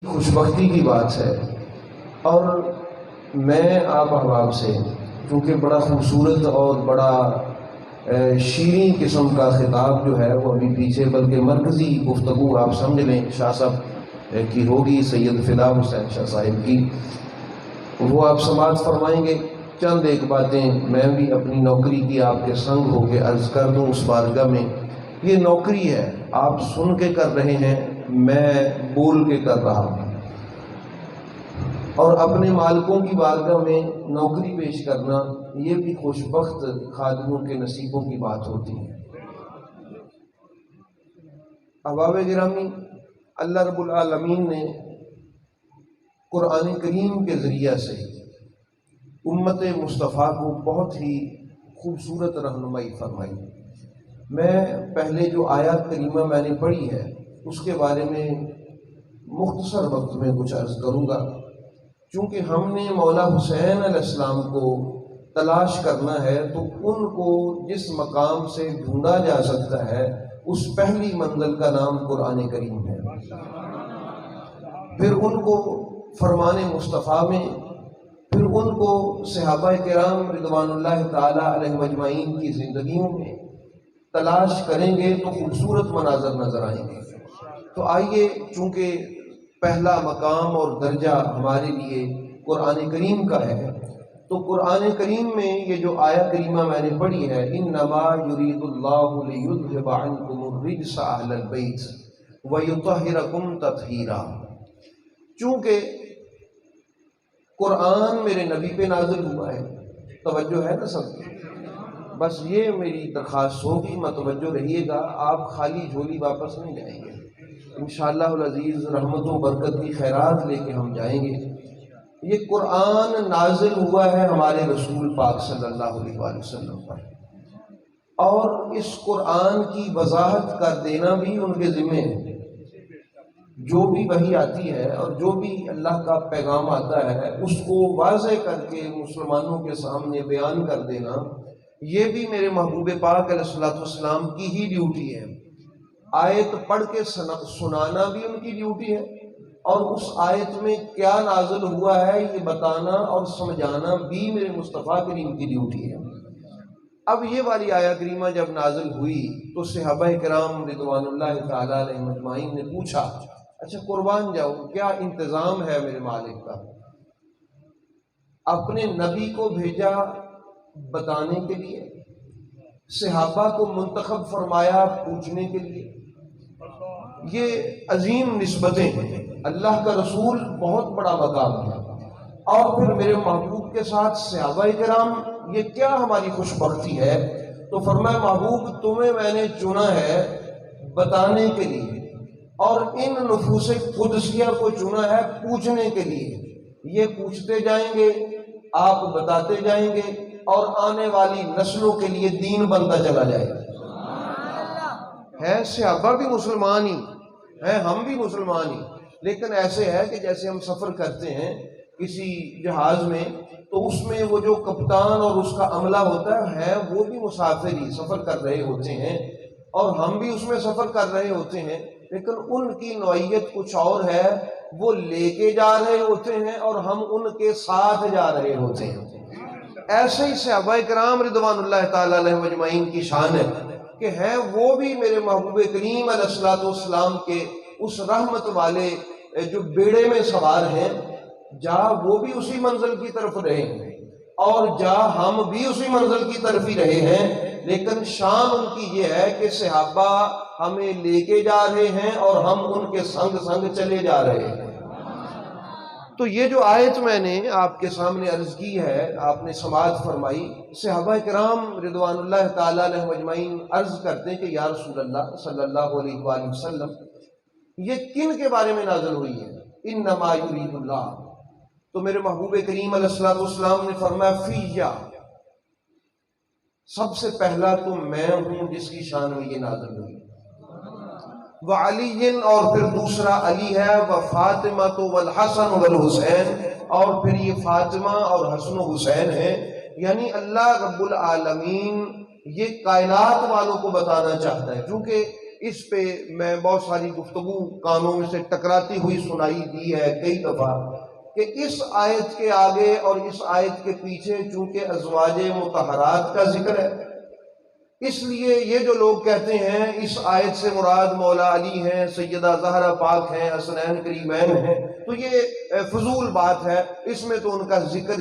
خوش بختی کی بات ہے، اور میں آپ احباب سے کیونکہ بڑا خوبصورت اور بڑا شیریں قسم کا خطاب جو ہے وہ ابھی پیچھے، بلکہ مرکزی گفتگو آپ سمجھ لیں شاہ صاحب کی ہوگی، سید فدا حسین شاہ صاحب کی، وہ آپ سماعت فرمائیں گے۔ چند ایک باتیں میں بھی اپنی نوکری کی آپ کے سنگ ہو کے عرض کر دوں اس بارگاہ میں۔ یہ نوکری ہے، آپ سن کے کر رہے ہیں، میں بول کے کر رہا ہوں، اور اپنے مالکوں کی بارگاہ میں نوکری پیش کرنا یہ بھی خوش بخت خادموں کے نصیبوں کی بات ہوتی ہے۔ احباب گرامی، اللہ رب العالمین نے قرآن کریم کے ذریعہ سے امت مصطفیٰ کو بہت ہی خوبصورت رہنمائی فرمائی۔ میں پہلے جو آیات کریمہ میں نے پڑھی ہے اس کے بارے میں مختصر وقت میں کچھ عرض کروں گا، چونکہ ہم نے مولا حسین علیہ السلام کو تلاش کرنا ہے تو ان کو جس مقام سے ڈھونڈا جا سکتا ہے اس پہلی منزل کا نام قرآن کریم ہے۔ پھر ان کو فرمان مصطفیٰ میں، پھر ان کو صحابہ کرام رضوان اللہ تعالی علیہ اجمعین کی زندگیوں میں تلاش کریں گے تو خوبصورت مناظر نظر آئیں گے۔ تو آئیے، چونکہ پہلا مقام اور درجہ ہمارے لیے قرآن کریم کا ہے، تو قرآن کریم میں یہ جو آیت کریمہ میں نے پڑھی ہے، انما یرید اللہ لیذھب عنکم الرجس اہل البیت ویطہرکم تطہیرا، چونکہ قرآن میرے نبی پہ نازل ہوا ہے، توجہ ہے نا سب کی؟ بس یہ میری درخواست ہوگی، متوجہ رہیے گا، آپ خالی جھولی واپس نہیں جائیں گے، انشاءاللہ العزیز رحمت و برکت کی خیرات لے کے ہم جائیں گے۔ یہ قرآن نازل ہوا ہے ہمارے رسول پاک صلی اللہ علیہ وآلہ وسلم پر، اور اس قرآن کی وضاحت کر دینا بھی ان کے ذمہ ہے۔ جو بھی وحی آتی ہے اور جو بھی اللہ کا پیغام آتا ہے اس کو واضح کر کے مسلمانوں کے سامنے بیان کر دینا، یہ بھی میرے محبوب پاک علیہ الصلوۃ والسلام کی ہی ڈیوٹی ہے۔ آیت پڑھ کے سنانا بھی ان کی ڈیوٹی ہے، اور اس آیت میں کیا نازل ہوا ہے یہ بتانا اور سمجھانا بھی میرے مصطفیٰ کریم کی ڈیوٹی ہے۔ اب یہ والی آیت کریمہ جب نازل ہوئی تو صحابہ کرام رضوان اللہ تعالی علیہ اجمعین نے پوچھا، اچھا قربان جاؤ، کیا انتظام ہے میرے مالک کا؟ اپنے نبی کو بھیجا بتانے کے لیے، صحابہ کو منتخب فرمایا پوچھنے کے لیے، یہ عظیم نسبتیں ہیں۔ اللہ کا رسول بہت بڑا مقام ہے، اور پھر میرے محبوب کے ساتھ صحابہ کرام، یہ کیا ہماری خوش بختی ہے؟ تو فرمایا محبوب تمہیں میں نے چنا ہے بتانے کے لیے، اور ان نفوس قدسیہ کو چنا ہے پوچھنے کے لیے۔ یہ پوچھتے جائیں گے، آپ بتاتے جائیں گے، اور آنے والی نسلوں کے لیے دین بنتا چلا جائے گا۔ ہے صحابہ بھی مسلمان ہی ہیں، ہم بھی مسلمان ہی، لیکن ایسے ہے کہ جیسے ہم سفر کرتے ہیں کسی جہاز میں، تو اس میں وہ جو کپتان اور اس کا عملہ ہوتا ہے وہ بھی مسافر ہی سفر کر رہے ہوتے ہیں، اور ہم بھی اس میں سفر کر رہے ہوتے ہیں، لیکن ان کی نوعیت کچھ اور ہے، وہ لے کے جا رہے ہوتے ہیں اور ہم ان کے ساتھ جا رہے ہوتے ہیں۔ ایسے ہی صحابہ کرام رضوان اللہ تعالی علیہ اجمعین کی شان ہے کہ ہیں وہ بھی میرے محبوب کریم علیہ الصلوۃ والسلام کے اس رحمت والے جو بیڑے میں سوار ہیں، جا وہ بھی اسی منزل کی طرف رہے ہیں، اور جا ہم بھی اسی منزل کی طرف ہی رہے ہیں، لیکن شان ان کی یہ ہے کہ صحابہ ہمیں لے کے جا رہے ہیں اور ہم ان کے سنگ سنگ چلے جا رہے ہیں۔ تو یہ جو آیت میں نے آپ کے سامنے عرض کی ہے، آپ نے سماعت فرمائی، صحابہ کرام رضوان اللہ تعالی علیہ اجمعین عرض کرتے ہیں کہ یا رسول اللہ صلی اللہ علیہ وآلہ وسلم، یہ کن کے بارے میں نازل ہوئی ہے؟ انما یرید اللہ، تو میرے محبوب کریم علیہ الصلوۃ والسلام نے فرمایا فیہ، سب سے پہلا تو میں ہوں جس کی شان میں یہ نازل ہوئی، وعلی، اور پھر دوسرا علی ہے، وفاطمہ والحسن والحسین، اور پھر یہ فاطمہ اور حسن و حسین ہیں۔ یعنی اللہ رب العالمین یہ کائنات والوں کو بتانا چاہتا ہے، کیونکہ اس پہ میں بہت ساری گفتگو کانوں میں سے ٹکراتی ہوئی سنائی دی ہے کئی دفعہ کہ اس آیت کے آگے اور اس آیت کے پیچھے چونکہ ازواج مطہرات کا ذکر ہے، اس لیے یہ جو لوگ کہتے ہیں اس آیت سے مراد مولا علی ہیں، سیدہ زہرا پاک ہیں، حسنین کریمین ہیں، تو یہ فضول بات ہے، اس میں تو ان کا ذکر